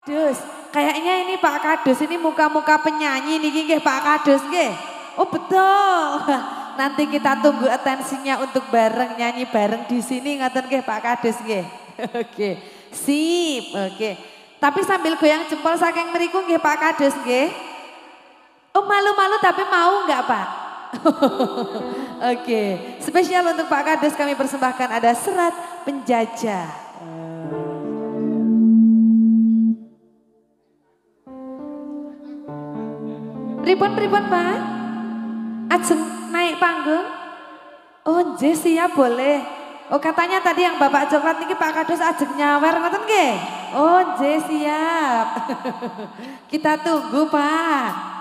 Dus, kayaknya ini Pak Kadus ini muka-muka penyanyi nih nggih Pak Kadus nggih. Oh betul. Nanti kita tunggu atensinya untuk bareng nyanyi bareng di sini ngaten nggih Pak Kadus nggih. Oke. Sip. Oke. Tapi sambil goyang jempol saking mriku nggih Pak Kadus nggih. Oh malu-malu tapi mau enggak Pak? Oke. Spesial untuk Pak Kadus kami persembahkan ada Serat Penjajah. Pripun Pak? Ajeng naik panggung? Oh nggih siap boleh. Oh katanya tadi yang Bapak Coklat niki Pak Kadus ajeng nyawer ngoten nggih? Oh nggih siap. Kita tunggu Pak.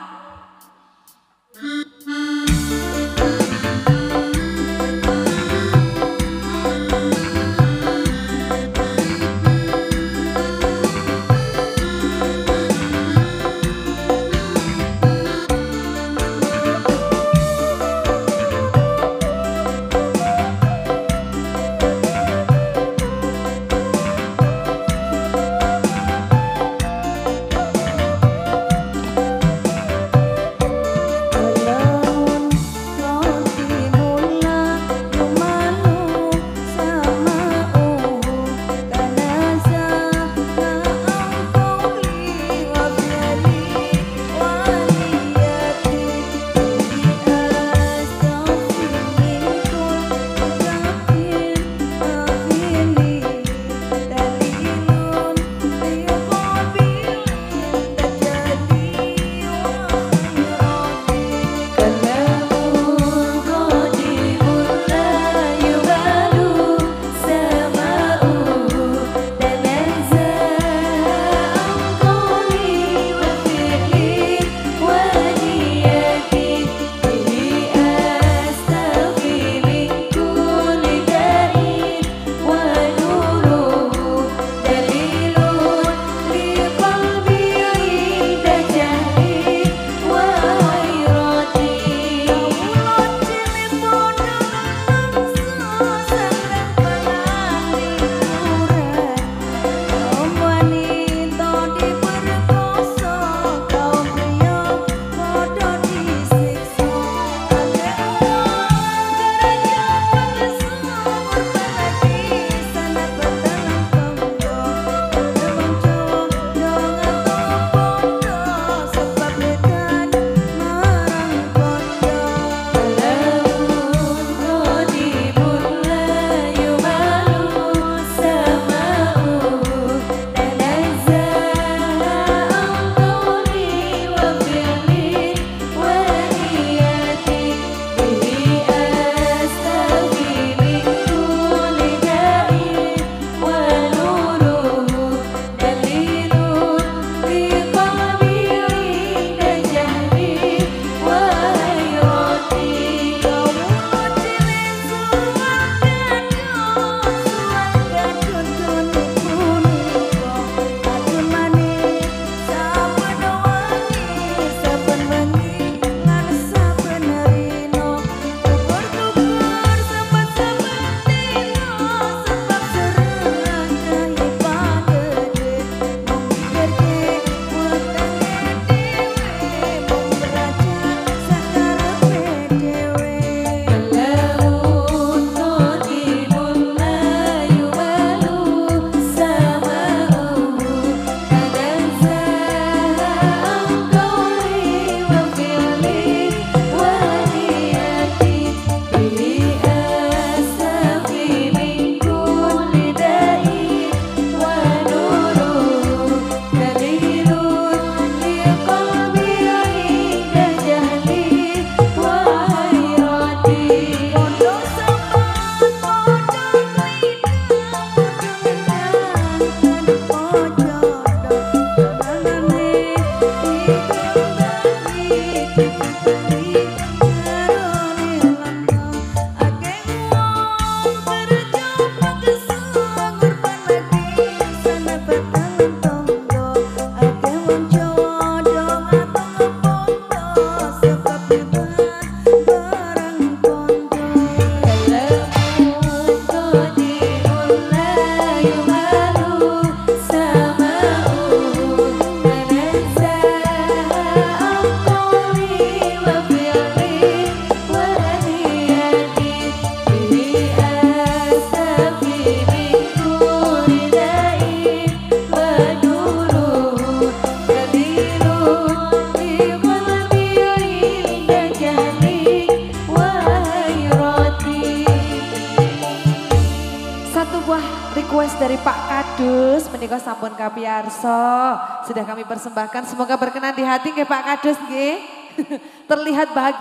sebuah request dari Pak Kadus menika sampun kapiyarsa sudah kami persembahkan, semoga berkenan di hati nggih Pak Kadus nggih. Terlihat bahagia.